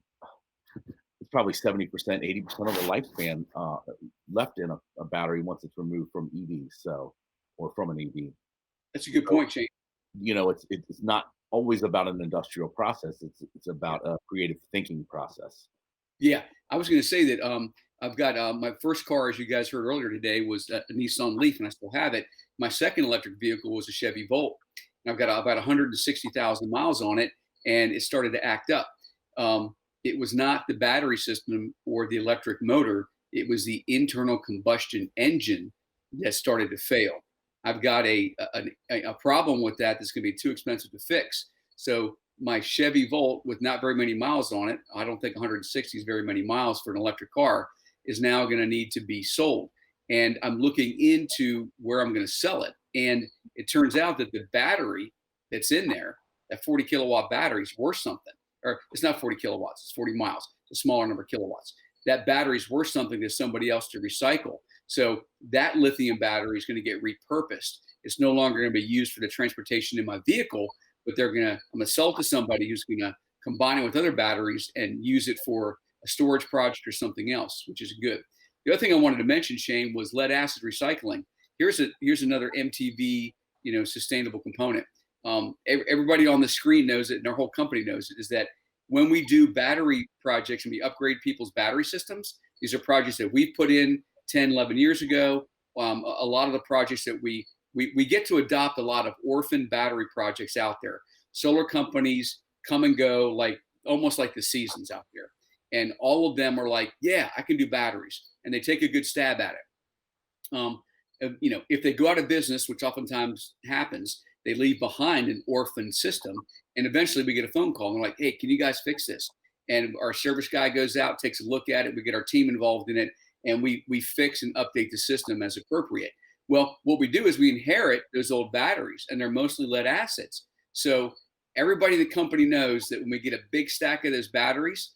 it's probably 70%, 80% of the lifespan left in a battery once it's removed from EVs, or from an EV. That's a good point, Shane. It's not always about an industrial process. It's about a creative thinking process. Yeah, I was going to say that I've got my first car, as you guys heard earlier today, was a Nissan Leaf, and I still have it. My second electric vehicle was a Chevy Volt, and I've got about 160,000 miles on it, and it started to act up. It was not the battery system or the electric motor. It was the internal combustion engine that started to fail. I've got a problem with that that's going to be too expensive to fix. So my Chevy Volt, with not very many miles on it, I don't think 160 is very many miles for an electric car, is now going to need to be sold. And I'm looking into where I'm going to sell it. And it turns out that the battery that's in there, that 40 kilowatt battery, is worth something. Or it's not 40 kilowatts, it's 40 miles. It's a smaller number of kilowatts. That battery is worth something to somebody else to recycle. So that lithium battery is going to get repurposed. It's no longer going to be used for the transportation in my vehicle, but I'm going to sell it to somebody who's going to combine it with other batteries and use it for a storage project or something else, which is good. The other thing I wanted to mention, Shane, was lead acid recycling. Here's another MTV, sustainable component. Everybody on the screen knows it, and our whole company knows it. Is that when we do battery projects and we upgrade people's battery systems, these are projects that we put in 10, 11 years ago. A lot of the projects that we get to adopt a lot of orphan battery projects out there. Solar companies come and go almost like the seasons out there. And all of them are like, yeah, I can do batteries. And they take a good stab at it. If they go out of business, which oftentimes happens, they leave behind an orphan system. And eventually we get a phone call and they're like, hey, can you guys fix this? And our service guy goes out, takes a look at it. We get our team involved in it, and we fix and update the system as appropriate. Well, what we do is we inherit those old batteries, and they're mostly lead acids. So everybody in the company knows that when we get a big stack of those batteries,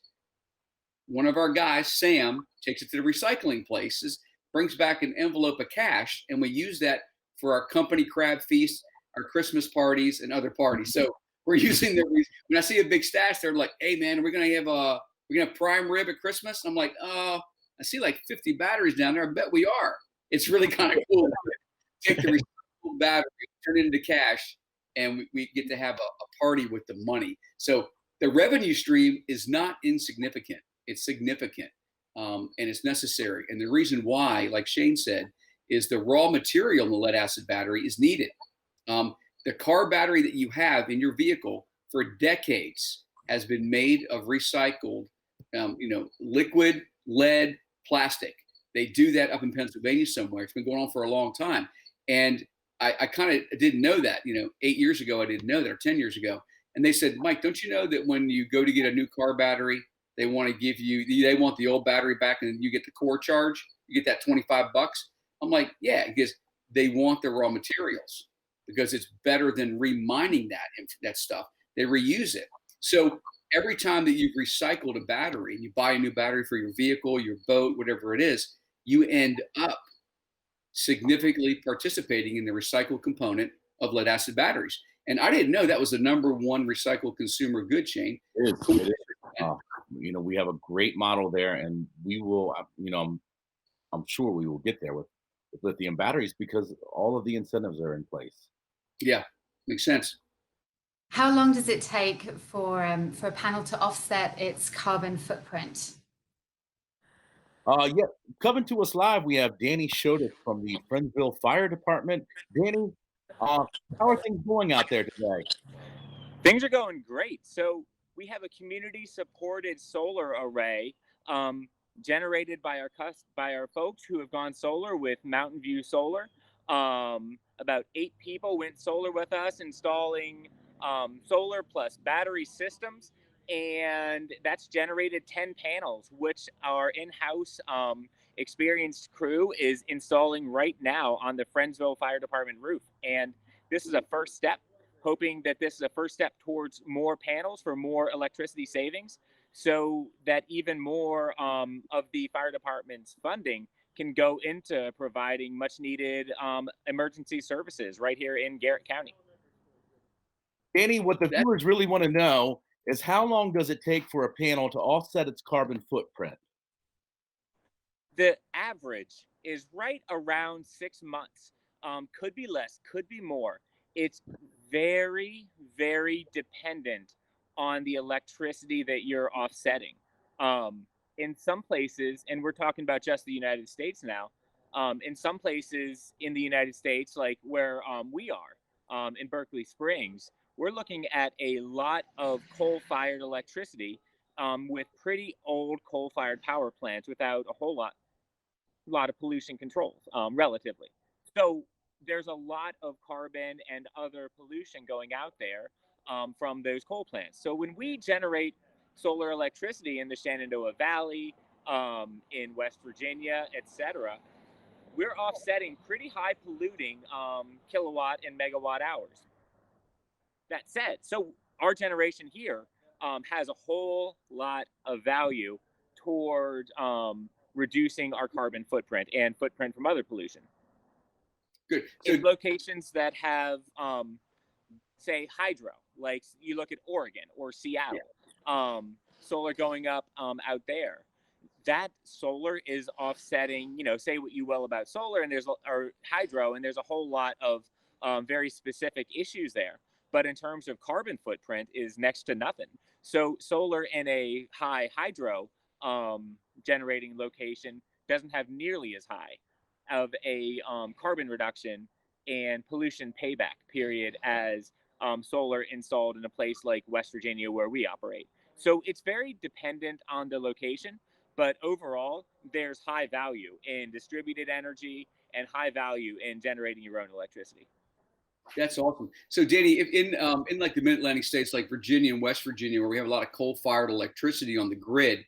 one of our guys, Sam, takes it to the recycling places, brings back an envelope of cash, and we use that for our company crab feast, our Christmas parties, and other parties. So we're using when I see a big stash, they're like, hey man, we're gonna have prime rib at Christmas. I'm like, I see like 50 batteries down there. I bet we are. It's really kind of cool. Take the recyclable battery, turn it into cash, and we get to have a party with the money. So the revenue stream is not insignificant. It's significant, and it's necessary. And the reason why, like Shane said, is the raw material in the lead acid battery is needed. The car battery that you have in your vehicle for decades has been made of recycled, liquid lead plastic. They do that up in Pennsylvania somewhere. It's been going on for a long time. And I kind of didn't know that, 8 years ago, I didn't know that, or 10 years ago. And they said, Mike, don't you know that when you go to get a new car battery, they want the old battery back and you get the core charge, you get that $25. I'm like, yeah, because they want the raw materials, because it's better than remining that stuff. They reuse it. So every time that you've recycled a battery and you buy a new battery for your vehicle, your boat, whatever it is, you end up significantly participating in the recycled component of lead acid batteries. And I didn't know that was the number one recycled consumer good, Shane. It is. We have a great model there, and we will, I'm sure we will get there with lithium batteries because all of the incentives are in place. Yeah, makes sense. How long does it take for a panel to offset its carbon footprint? Yeah, coming to us live, we have Danny Shodek from the Friendsville Fire Department. Danny, how are things going out there today? Things are going great. So we have a community-supported solar array generated by our folks who have gone solar with Mountain View Solar. About 8 people went solar with us, installing solar plus battery systems, and that's generated 10 panels, which our in-house experienced crew is installing right now on the Friendsville Fire Department roof. And this is a first step, hoping that this is a first step towards more panels for more electricity savings, so that even more of the fire department's funding can go into providing much needed emergency services right here in Garrett County. Danny, what the viewers really want to know is how long does it take for a panel to offset its carbon footprint? The average is right around 6 months. Could be less, could be more. It's very, very dependent on the electricity that you're offsetting. In some places, and we're talking about just the United States now, in some places in the United States, like where we are in Berkeley Springs, we're looking at a lot of coal-fired electricity with pretty old coal-fired power plants without a whole lot of pollution controls, relatively. So there's a lot of carbon and other pollution going out there from those coal plants. So when we generate solar electricity in the Shenandoah Valley, in West Virginia, etc., we're offsetting pretty high polluting kilowatt and megawatt hours. That said, so our generation here has a whole lot of value toward reducing our carbon footprint and footprint from other pollution. Good. In locations that have, say, hydro, like you look at Oregon or Seattle. solar going up out there. That solar is offsetting, say what you will about solar and or hydro, and there's a whole lot of very specific issues there. But in terms of carbon footprint is next to nothing. So solar in a high hydro generating location doesn't have nearly as high of a carbon reduction and pollution payback period as solar installed in a place like West Virginia where we operate. So it's very dependent on the location, but overall, there's high value in distributed energy and high value in generating your own electricity. That's awesome. So, Danny, if in like the Mid-Atlantic states like Virginia and West Virginia, where we have a lot of coal-fired electricity on the grid,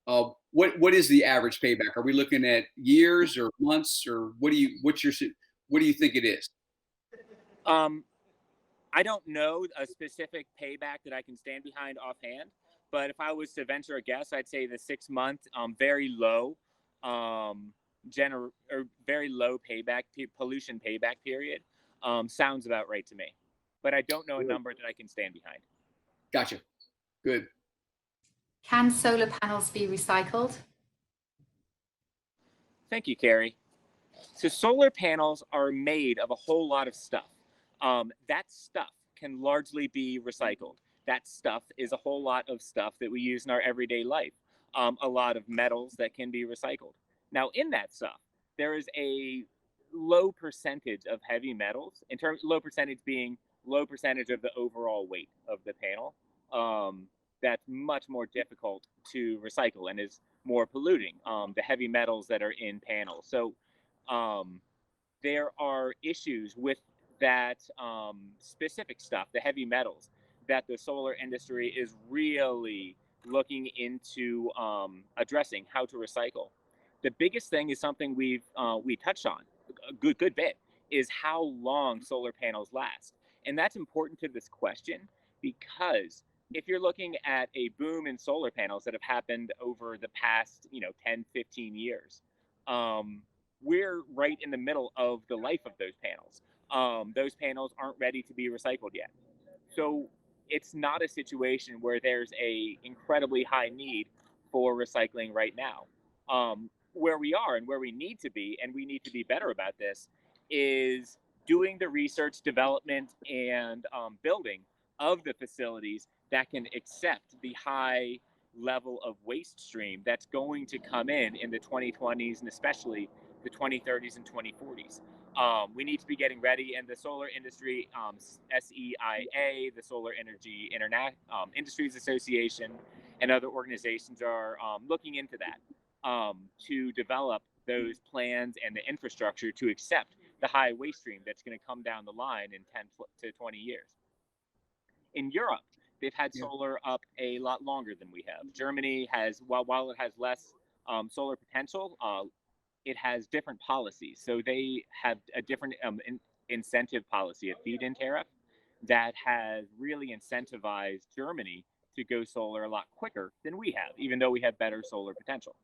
what is the average payback? Are we looking at years or months, or what do you think it is? I don't know a specific payback that I can stand behind offhand, but if I was to venture a guess, I'd say the 6-month, very low, very low payback pollution payback period sounds about right to me. But I don't know a number that I can stand behind. Gotcha. Good. Can solar panels be recycled? Thank you, Carrie. So solar panels are made of a whole lot of stuff. That stuff can largely be recycled. That stuff is a whole lot of stuff that we use in our everyday life. A lot of metals that can be recycled. Now, in that stuff, there is a low percentage of heavy metals, low percentage being low percentage of the overall weight of the panel. That's much more difficult to recycle and is more polluting, the heavy metals that are in panels. So there are issues with that specific stuff, the heavy metals, that the solar industry is really looking into addressing how to recycle. The biggest thing is something we touched on a good bit, is how long solar panels last. And that's important to this question because if you're looking at a boom in solar panels that have happened over the past 10, 15 years, we're right in the middle of the life of those panels. Those panels aren't ready to be recycled yet. So it's not a situation where there's a incredibly high need for recycling right now. Where we are and where we need to be, and we need to be better about this, is doing the research, development, and building of the facilities that can accept the high level of waste stream that's going to come in the 2020s and especially the 2030s and 2040s. We need to be getting ready, and the solar industry, SEIA, the Solar Energy Industries Association, and other organizations are looking into that to develop those plans and the infrastructure to accept the high waste stream that's going to come down the line in 10 to 20 years. In Europe, they've had solar up a lot longer than we have. Germany has, while it has less solar potential, it has different policies. So they have a different incentive policy, a feed-in tariff, that has really incentivized Germany to go solar a lot quicker than we have, even though we have better solar potential.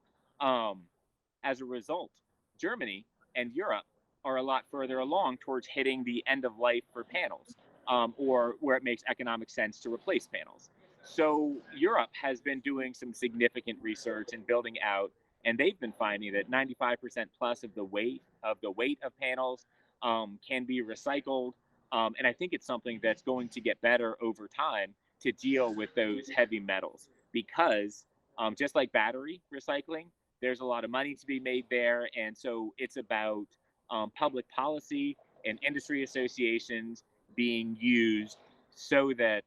As a result, Germany and Europe are a lot further along towards hitting the end of life for panels, or where it makes economic sense to replace panels. So Europe has been doing some significant research and building out, and they've been finding that 95% plus of the weight of panels can be recycled. And I think it's something that's going to get better over time to deal with those heavy metals, because just like battery recycling, there's a lot of money to be made there. And so it's about public policy and industry associations being used so that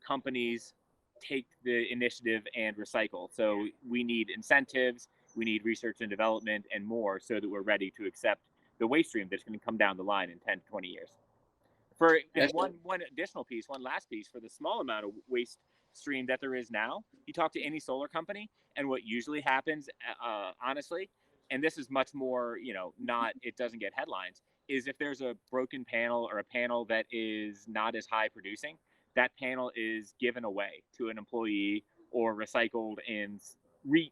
companies take the initiative and recycle. So we need incentives, we need research and development and more so that we're ready to accept the waste stream that's going to come down the line in 10 to 20 years. And one last piece, for the small amount of waste stream that there is now, you talk to any solar company, and what usually happens, honestly, and this is much more, it doesn't get headlines, is if there's a broken panel or a panel that is not as high producing, that panel is given away to an employee or recycled and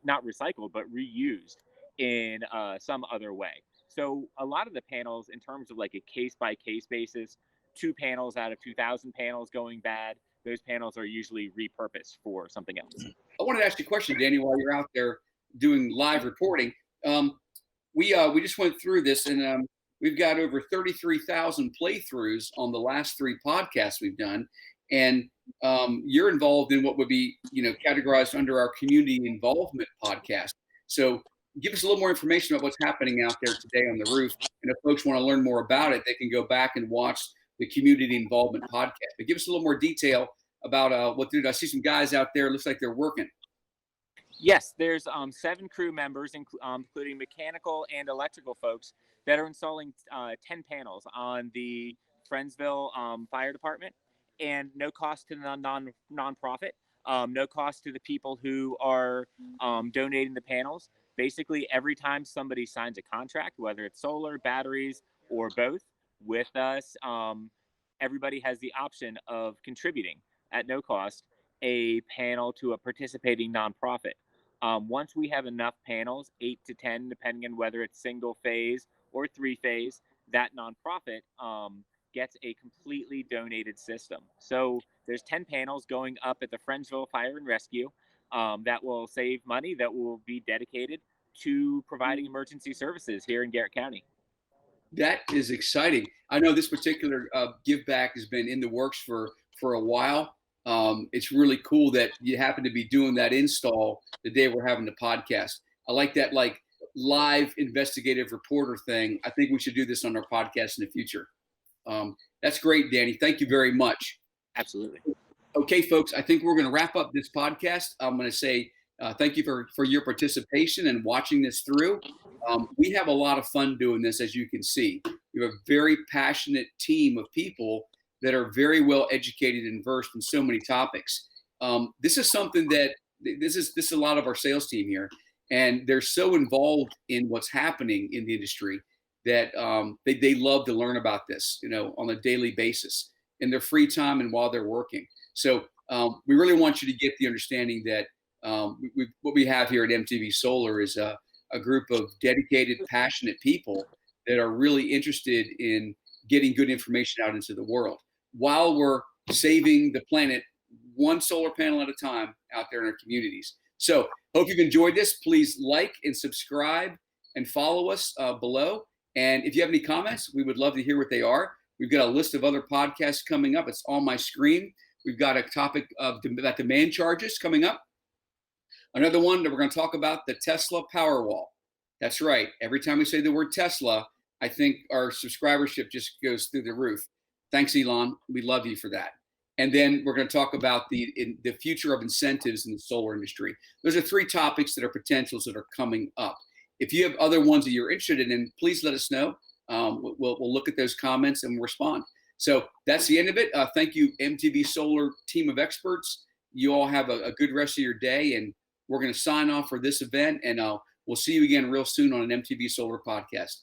not recycled, but reused in some other way. So a lot of the panels, in terms of like a case by case basis, 2 panels out of 2,000 panels going bad, those panels are usually repurposed for something else. I wanted to ask you a question, Danny, while you're out there doing live reporting. We just went through this, and we've got over 33,000 playthroughs on the last 3 podcasts we've done, and you're involved in what would be, categorized under our community involvement podcast. So give us a little more information about what's happening out there today on the roof, and if folks want to learn more about it, they can go back and watch the community involvement podcast. But give us a little more detail about what they're doing. I see some guys out there. It looks like they're working. Yes, there's 7 crew members, including mechanical and electrical folks, that are installing 10 panels on the Friendsville Fire Department, and no cost to the nonprofit, no cost to the people who are donating the panels. Basically, every time somebody signs a contract, whether it's solar, batteries, or both, with us, everybody has the option of contributing at no cost a panel to a participating nonprofit. Once we have enough panels, 8 to 10, depending on whether it's single phase or 3-phase, that nonprofit gets a completely donated system. So there's 10 panels going up at the Friendsville Fire and Rescue that will save money, that will be dedicated to providing emergency services here in Garrett County. That is exciting. I know this particular give back has been in the works for a while. It's really cool that you happen to be doing that install the day we're having the podcast. I like that, like, live investigative reporter thing. I think we should do this on our podcast in the future. That's great, Danny. Thank you very much. Absolutely. Okay, folks, I think we're going to wrap up this podcast. I'm going to say thank you for your participation and watching this through. We have a lot of fun doing this, as you can see. We have a very passionate team of people that are very well educated and versed in so many topics. This is something that this is a lot of our sales team here, and they're so involved in what's happening in the industry that they love to learn about this, on a daily basis in their free time and while they're working. So we really want you to get the understanding that what we have here at MTV Solar is a group of dedicated, passionate people that are really interested in getting good information out into the world while we're saving the planet one solar panel at a time out there in our communities. So hope you've enjoyed this. Please like and subscribe and follow us below. And if you have any comments, we would love to hear what they are. We've got a list of other podcasts coming up. It's on my screen. We've got a topic about demand charges coming up. Another one that we're going to talk about, the Tesla Powerwall. That's right. Every time we say the word Tesla, I think our subscribership just goes through the roof. Thanks, Elon. We love you for that. And then we're going to talk about the future of incentives in the solar industry. Those are 3 topics that are potentials that are coming up. If you have other ones that you're interested in, please let us know. We'll look at those comments and respond. So that's the end of it. Thank you, MTV Solar team of experts. You all have a good rest of your day, and we're going to sign off for this event, and we'll see you again real soon on an MTV Solar podcast.